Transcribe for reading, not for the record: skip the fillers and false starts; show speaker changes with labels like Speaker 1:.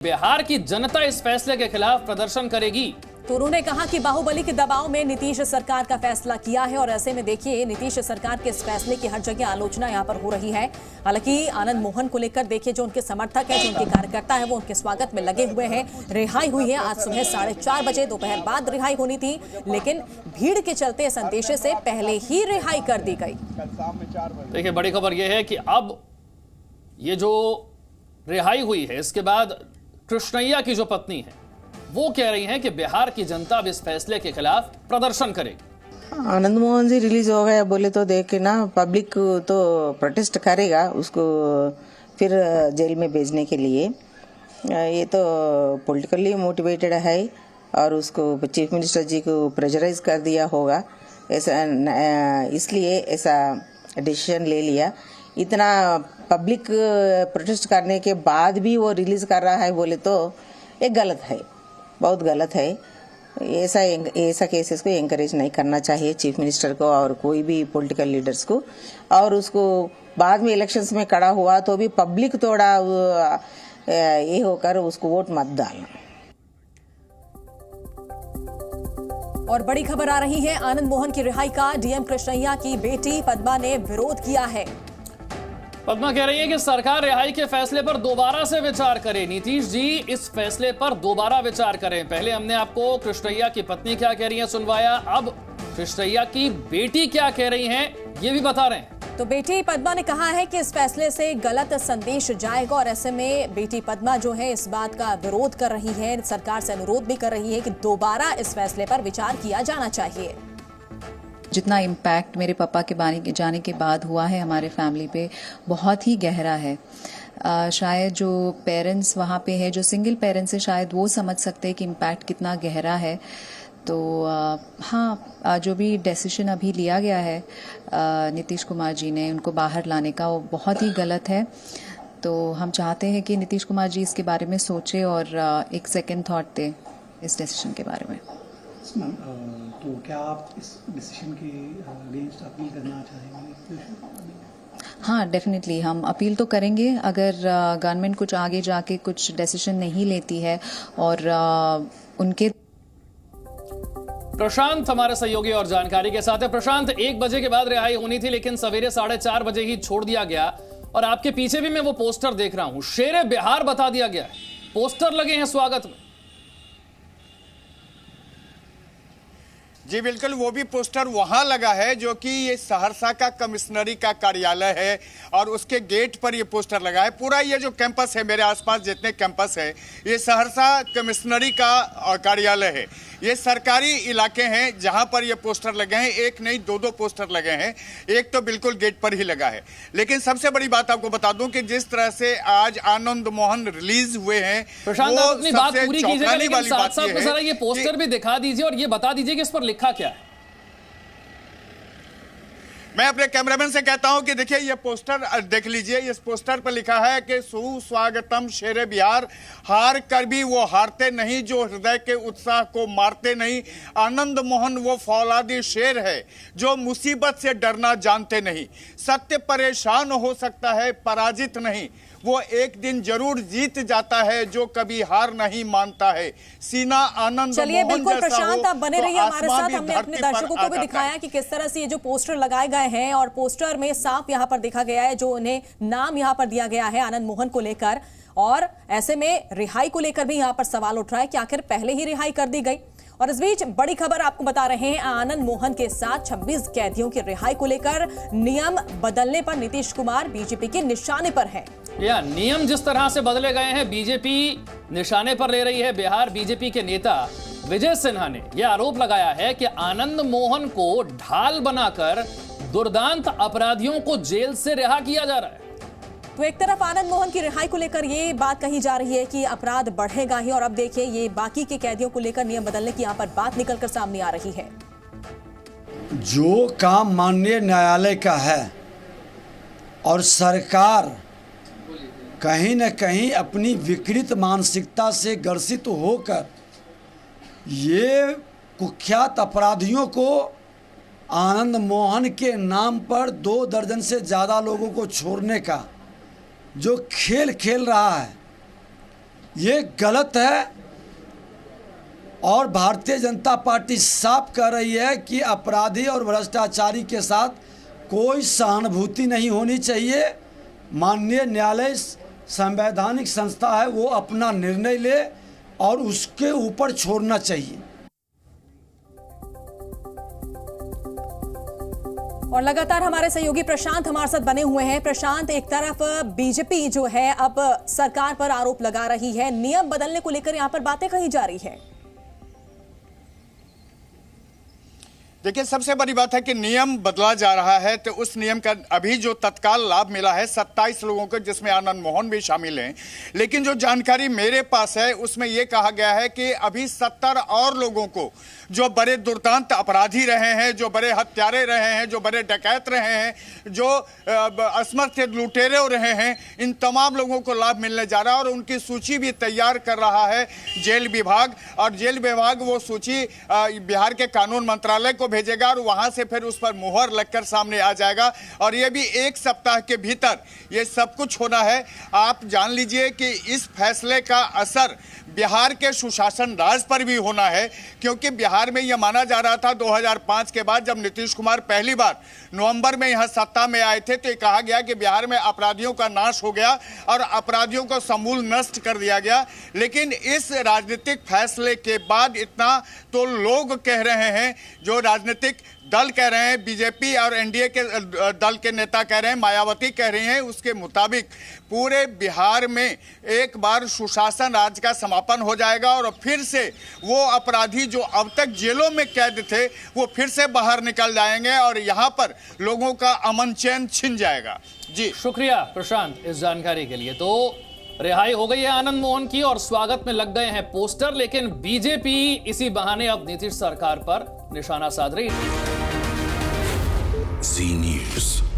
Speaker 1: बिहार की जनता इस फैसले के खिलाफ प्रदर्शन करेगी।
Speaker 2: तो उन्होंने कहा कि बाहुबली के दबाव में नीतीश सरकार का फैसला किया है और ऐसे में देखिए नीतीश सरकार के इस फैसले की हर जगह आलोचना यहां पर हो रही है। हालांकि आनंद मोहन को लेकर देखिए जो उनके समर्थक है, जो उनके कार्यकर्ता है, वो उनके स्वागत में लगे हुए हैं। रिहाई हुई है आज सुबह 4:30 बजे, दोपहर बाद रिहाई होनी थी, लेकिन भीड़ के चलते इस अंदेशे से पहले ही रिहाई कर दी गई।
Speaker 1: देखिए बड़ी खबर यह है कि अब ये जो रिहाई हुई है इसके बाद कृष्णैया की जो पत्नी है वो कह रही हैं कि बिहार की जनता अब इस फैसले के खिलाफ प्रदर्शन करेगी।
Speaker 3: आनंद मोहन जी रिलीज हो गया बोले तो देख के ना पब्लिक तो प्रोटेस्ट करेगा उसको फिर जेल में भेजने के लिए। ये तो पॉलिटिकली मोटिवेटेड है और उसको चीफ मिनिस्टर जी को प्रेशराइज कर दिया होगा, ऐसा इसलिए ऐसा डिसीजन ले लिया। इतना पब्लिक प्रोटेस्ट करने के बाद भी वो रिलीज कर रहा है बोले तो ये गलत है, बहुत गलत है। ऐसा केसेस को एंकरेज नहीं करना चाहिए चीफ मिनिस्टर को और कोई भी पॉलिटिकल लीडर्स को। और उसको बाद में इलेक्शंस में खड़ा हुआ तो भी पब्लिक थोड़ा ये होकर उसको वोट मत डालना।
Speaker 2: और बड़ी खबर आ रही है आनंद मोहन की रिहाई का। डीएम कृष्णैया की बेटी पद्मा ने विरोध किया है।
Speaker 1: पद्मा कह रही है कि सरकार रिहाई के फैसले पर दोबारा से विचार करे। नीतीश जी इस फैसले पर दोबारा विचार करें। पहले हमने आपको कृष्णैया की पत्नी क्या कह रही है सुनवाया, अब कृष्णैया की बेटी क्या कह रही हैं ये भी बता रहे हैं।
Speaker 2: तो बेटी पद्मा ने कहा है कि इस फैसले से गलत संदेश जाएगा और ऐसे में बेटी पद्मा जो है इस बात का विरोध कर रही है, सरकार से अनुरोध भी कर रही है कि दोबारा इस फैसले पर विचार किया जाना चाहिए।
Speaker 4: जितना इम्पैक्ट मेरे पापा के जाने के बाद हुआ है हमारे फैमिली पे बहुत ही गहरा है। शायद जो पेरेंट्स वहाँ पे है, जो सिंगल पेरेंट्स है, शायद वो समझ सकते हैं कि इम्पैक्ट कितना गहरा है। तो हाँ, जो भी डिसीजन अभी लिया गया है नीतीश कुमार जी ने उनको बाहर लाने का, वो बहुत ही गलत है। तो हम चाहते हैं कि नीतीश कुमार जी इसके बारे में सोचें और एक सेकेंड थॉट दें इस डिसीजन के बारे में।
Speaker 5: तो क्या आप इस डिसीजन के अगेंस्ट अपील करना चाहेंगे?
Speaker 4: हाँ, डेफिनेटली हम अपील तो करेंगे। अगर गवर्नमेंट कुछ आगे जाके कुछ डिसीजन नहीं लेती है और उनके
Speaker 1: प्रशांत हमारे सहयोगी और जानकारी के साथ है। प्रशांत, 1 बजे के बाद रिहाई होनी थी लेकिन सवेरे 4:30 बजे ही छोड़ दिया गया और आपके पीछे भी मैं वो पोस्टर देख रहा हूं, शेरे बिहार बता दिया गया है, पोस्टर लगे हैं स्वागत में।
Speaker 6: जी बिल्कुल, वो भी पोस्टर वहां लगा है जो कि ये सहरसा का कमिश्नरी का कार्यालय है और उसके गेट पर ये पोस्टर लगा है। पूरा ये जो कैंपस है, मेरे आसपास जितने कैंपस है, ये सहरसा कमिश्नरी का कार्यालय है। ये सरकारी इलाके हैं जहां पर ये पोस्टर लगे हैं। एक नहीं, 2 पोस्टर लगे हैं। एक तो बिल्कुल गेट पर ही लगा है। लेकिन सबसे बड़ी बात आपको बता दूं कि जिस तरह से आज आनंद मोहन रिलीज हुए हैं,
Speaker 1: प्रशांत आप अपनी बात पूरी कीजिएगा, लेकिन साथ में जरा ये पोस्टर भी दिखा दीजिए और ये बता दीजिए कि इस पर लिखा क्या है।
Speaker 6: मैं अपने कैमरामैन से कहता हूं कि देखिए ये पोस्टर देख लीजिए। इस पोस्टर पर लिखा है कि सुस्वागतम शेरे बिहार, हार कर भी वो हारते नहीं, जो हृदय के उत्साह को मारते नहीं। आनंद मोहन वो फौलादी शेर है जो मुसीबत से डरना जानते नहीं। सत्य परेशान हो सकता है, पराजित नहीं। वो एक दिन जरूर जीत जाता है जो कभी हार नहीं मानता है। सीना आनंद
Speaker 2: चलिए
Speaker 6: मोहन
Speaker 2: बिल्कुल
Speaker 6: जैसा
Speaker 2: प्रशांत, आप बने
Speaker 6: तो
Speaker 2: रहिए हमारे
Speaker 6: आसमां
Speaker 2: साथ।
Speaker 6: भी
Speaker 2: हमने अपने
Speaker 6: धरती पर
Speaker 2: दर्शकों को भी
Speaker 6: आ
Speaker 2: दिखाया कि किस तरह से ये जो पोस्टर लगाए गए हैं और पोस्टर में साफ यहाँ पर देखा गया है, जो उन्हें नाम यहाँ पर दिया गया है आनंद मोहन को लेकर। और ऐसे में रिहाई को लेकर भी यहाँ पर सवाल उठ रहा है कि आखिर पहले ही रिहाई कर दी गई। और इस बीच बड़ी खबर आपको बता रहे हैं, आनंद मोहन के साथ 26 कैदियों की रिहाई को लेकर नियम बदलने पर नीतीश कुमार बीजेपी के निशाने पर है।
Speaker 1: या नियम जिस तरह से बदले गए हैं, बीजेपी निशाने पर ले रही है। बिहार बीजेपी के नेता विजय सिन्हा ने यह आरोप लगाया है कि आनंद मोहन को ढाल बनाकर दुर्दांत अपराधियों को जेल से रिहा किया जा रहा है।
Speaker 2: तो एक तरफ आनंद मोहन की रिहाई को लेकर ये बात कही जा रही है कि अपराध बढ़ेगा ही, और अब देखिए ये बाकी के कैदियों को लेकर नियम बदलने की यहाँ पर बात निकलकर सामने आ रही है।
Speaker 7: जो काम माननीय न्यायालय का है और सरकार कहीं न कहीं अपनी विकृत मानसिकता से ग्रसित होकर ये कुख्यात अपराधियों को आनंद मोहन के नाम पर 2 दर्जन से ज़्यादा लोगों को छोड़ने का जो खेल खेल रहा है, ये गलत है और भारतीय जनता पार्टी साफ कह रही है कि अपराधी और भ्रष्टाचारी के साथ कोई सहानुभूति नहीं होनी चाहिए। माननीय न्यायालय संवैधानिक संस्था है, वो अपना निर्णय ले और उसके ऊपर छोड़ना चाहिए।
Speaker 2: और लगातार हमारे सहयोगी प्रशांत हमारे साथ बने हुए हैं। प्रशांत, एक तरफ बीजेपी जो है अब सरकार पर आरोप लगा रही है, नियम बदलने को लेकर यहां पर बातें कही जा रही है।
Speaker 6: देखिए, सबसे बड़ी बात है कि नियम बदला जा रहा है, तो उस नियम का अभी जो तत्काल लाभ मिला है 27 लोगों को, जिसमें आनंद मोहन भी शामिल हैं। लेकिन जो जानकारी मेरे पास है उसमें यह कहा गया है कि अभी 70 और लोगों को, जो बड़े दुर्दांत अपराधी रहे हैं, जो बड़े हत्यारे रहे हैं, जो बड़े डकैत रहे हैं, जो असमर्थ लुटेरे रहे हैं, इन तमाम लोगों को लाभ मिलने जा रहा है। और उनकी सूची भी तैयार कर रहा है जेल विभाग, और जेल विभाग वो सूची बिहार के कानून मंत्रालय को भेजेगा और वहां से फिर उस पर मुहर लगकर सामने आ जाएगा। और ये भी 1 सप्ताह के भीतर ये सब कुछ होना है। आप जान लीजिए कि इस फैसले का असर बिहार के सुशासन राज पर भी होना है, क्योंकि बिहार में यह माना जा रहा था 2005 के बाद, जब नीतीश कुमार पहली बार नवंबर में यहां सत्ता में आए थे, तो ये कहा गया कि बिहार में अपराधियों का नाश हो गया और अपराधियों को समूल नष्ट कर दिया गया। लेकिन इस राजनीतिक फैसले के बाद इतना तो लोग कह रहे हैं, जो राजनीतिक दल कह रहे हैं, बीजेपी और एनडीए के दल के नेता कह रहे हैं, मायावती कह रही हैं, उसके मुताबिक पूरे बिहार में एक बार सुशासन राज का समापन हो जाएगा और फिर से वो अपराधी जो अब तक जेलों में कैद थे वो फिर से बाहर निकल जाएंगे और यहाँ पर लोगों का अमन चैन छिन जाएगा। जी
Speaker 1: शुक्रिया प्रशांत इस जानकारी के लिए। तो रिहाई हो गई है आनंद मोहन की और स्वागत में लग गए हैं पोस्टर, लेकिन बीजेपी इसी बहाने अब नीतीश सरकार पर निशाना साध रही है।
Speaker 8: जी न्यूज़।